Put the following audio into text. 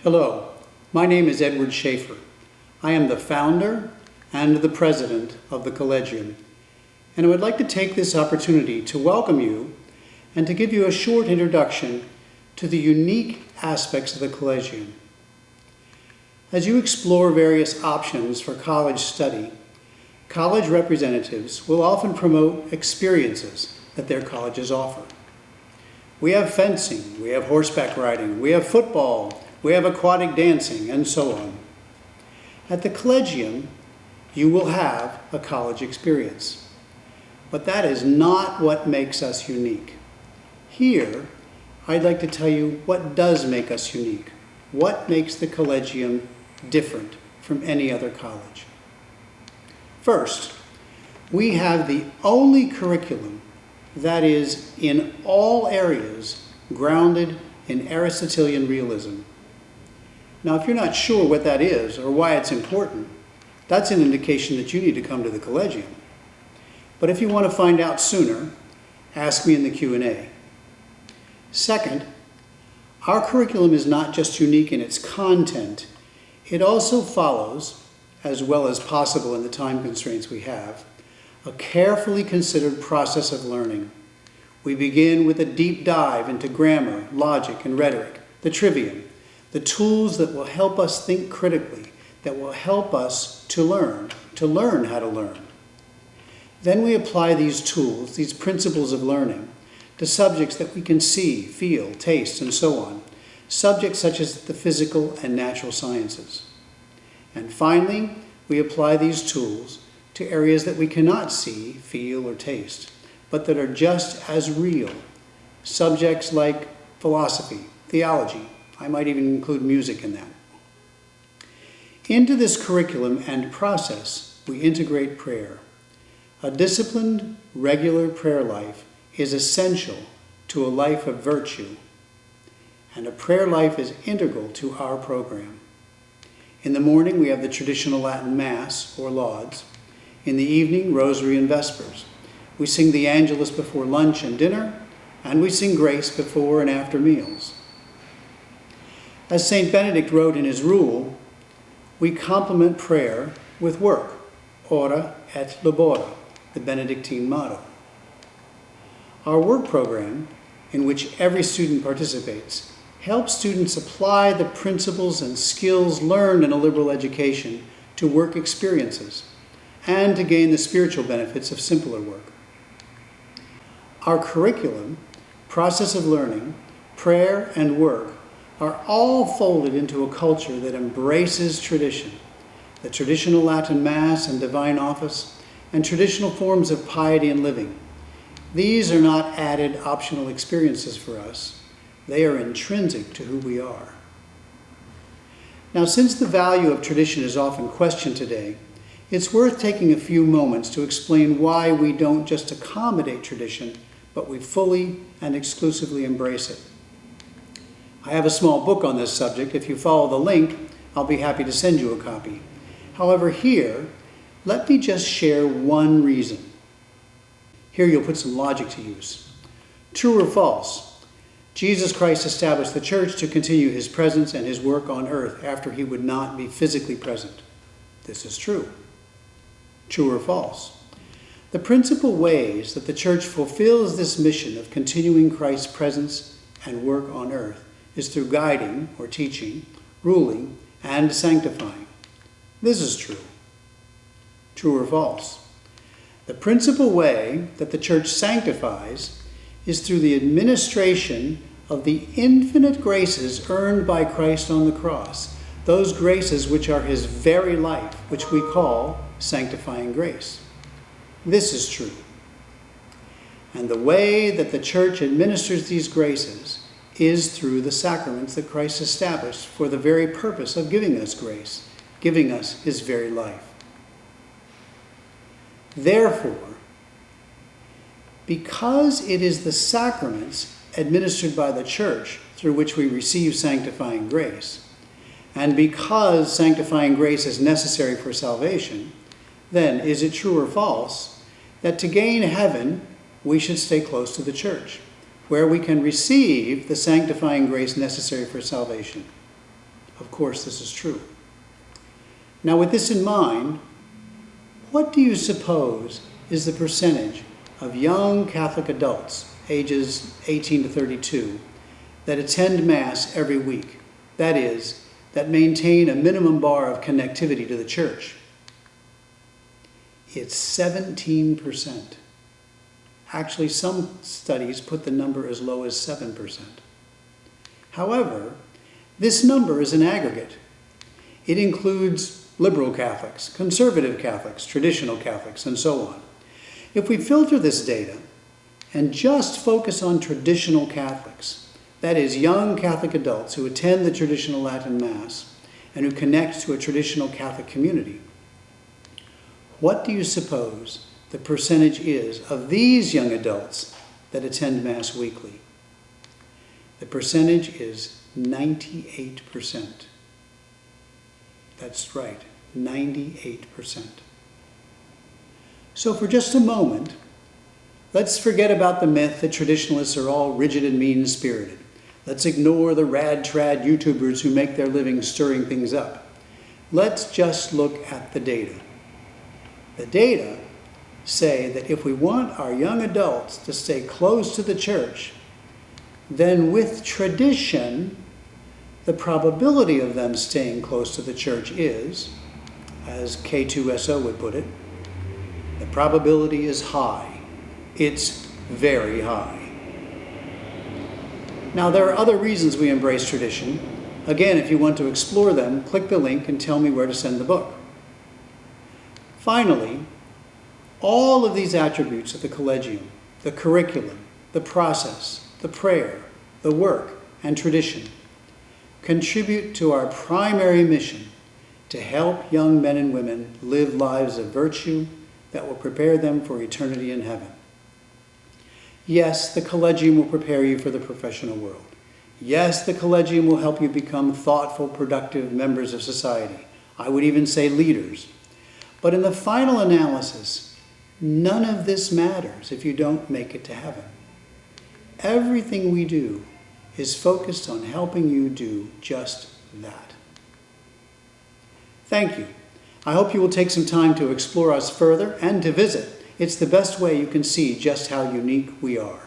Hello, my name is Edward Schaefer. I am the founder and the president of the Collegium, and I would like to take this opportunity to welcome you and to give you a short introduction to the unique aspects of the Collegium. As you explore various options for college study, college representatives will often promote experiences that their colleges offer. We have fencing, we have horseback riding, we have football, we have aquatic dancing, and so on. At the Collegium, you will have a college experience. But that is not what makes us unique. Here, I'd like to tell you what does make us unique. What makes the Collegium different from any other college? First, we have the only curriculum that is in all areas grounded in Aristotelian realism. Now, if you're not sure what that is or why it's important, that's an indication that you need to come to the Collegium. But if you want to find out sooner, ask me in the Q&A. Second, our curriculum is not just unique in its content, it also follows, as well as possible in the time constraints we have, a carefully considered process of learning. We begin with a deep dive into grammar, logic, and rhetoric, the trivium, the tools that will help us think critically, that will help us to learn how to learn. Then we apply these tools, these principles of learning, to subjects that we can see, feel, taste, and so on, subjects such as the physical and natural sciences. And finally, we apply these tools to areas that we cannot see, feel, or taste, but that are just as real, subjects like philosophy, theology. I might even include music in that. Into this curriculum and process, we integrate prayer. A disciplined, regular prayer life is essential to a life of virtue, and a prayer life is integral to our program. In the morning, we have the traditional Latin Mass, or lauds. In the evening, Rosary and Vespers. We sing the Angelus before lunch and dinner, and we sing grace before and after meals. As St. Benedict wrote in his rule, we complement prayer with work, ora et labora, the Benedictine motto. Our work program, in which every student participates, helps students apply the principles and skills learned in a liberal education to work experiences and to gain the spiritual benefits of simpler work. Our curriculum, process of learning, prayer, and work are all folded into a culture that embraces tradition, the traditional Latin Mass and divine office, and traditional forms of piety and living. These are not added optional experiences for us. They are intrinsic to who we are. Now, since the value of tradition is often questioned today, it's worth taking a few moments to explain why we don't just accommodate tradition, but we fully and exclusively embrace it. I have a small book on this subject. If you follow the link, I'll be happy to send you a copy. However, here, let me just share one reason. Here you'll put some logic to use. True or false? Jesus Christ established the church to continue his presence and his work on earth after he would not be physically present. This is true. True or false? The principal ways that the church fulfills this mission of continuing Christ's presence and work on earth is through guiding or teaching, ruling, and sanctifying. This is true. True or false? The principal way that the church sanctifies is through the administration of the infinite graces earned by Christ on the cross, those graces which are his very life, which we call sanctifying grace. This is true. And the way that the church administers these graces is through the sacraments that Christ established for the very purpose of giving us grace, giving us his very life. Therefore, because it is the sacraments administered by the church through which we receive sanctifying grace, and because sanctifying grace is necessary for salvation, then is it true or false that to gain heaven we should stay close to the church, where we can receive the sanctifying grace necessary for salvation? Of course, this is true. Now, with this in mind, what do you suppose is the percentage of young Catholic adults, ages 18 to 32, that attend Mass every week? That is, that maintain a minimum bar of connectivity to the Church? It's 17%. Actually, some studies put the number as low as 7%. However, this number is an aggregate. It includes liberal Catholics, conservative Catholics, traditional Catholics, and so on. If we filter this data and just focus on traditional Catholics, that is, young Catholic adults who attend the traditional Latin Mass and who connect to a traditional Catholic community, what do you suppose the percentage is of these young adults that attend Mass weekly? The percentage is 98%. That's right, 98%. So for just a moment, let's forget about the myth that traditionalists are all rigid and mean-spirited. Let's ignore the rad-trad YouTubers who make their living stirring things up. Let's just look at the data. The data say that if we want our young adults to stay close to the Church, then with tradition, the probability of them staying close to the Church is, as K2SO would put it, the probability is high. It's very high. Now, there are other reasons we embrace tradition. Again, if you want to explore them, click the link and tell me where to send the book. Finally, all of these attributes of the Collegium, the curriculum, the process, the prayer, the work, and tradition, contribute to our primary mission to help young men and women live lives of virtue that will prepare them for eternity in heaven. Yes, the Collegium will prepare you for the professional world. Yes, the Collegium will help you become thoughtful, productive members of society. I would even say leaders. But in the final analysis, none of this matters if you don't make it to heaven. Everything we do is focused on helping you do just that. Thank you. I hope you will take some time to explore us further and to visit. It's the best way you can see just how unique we are.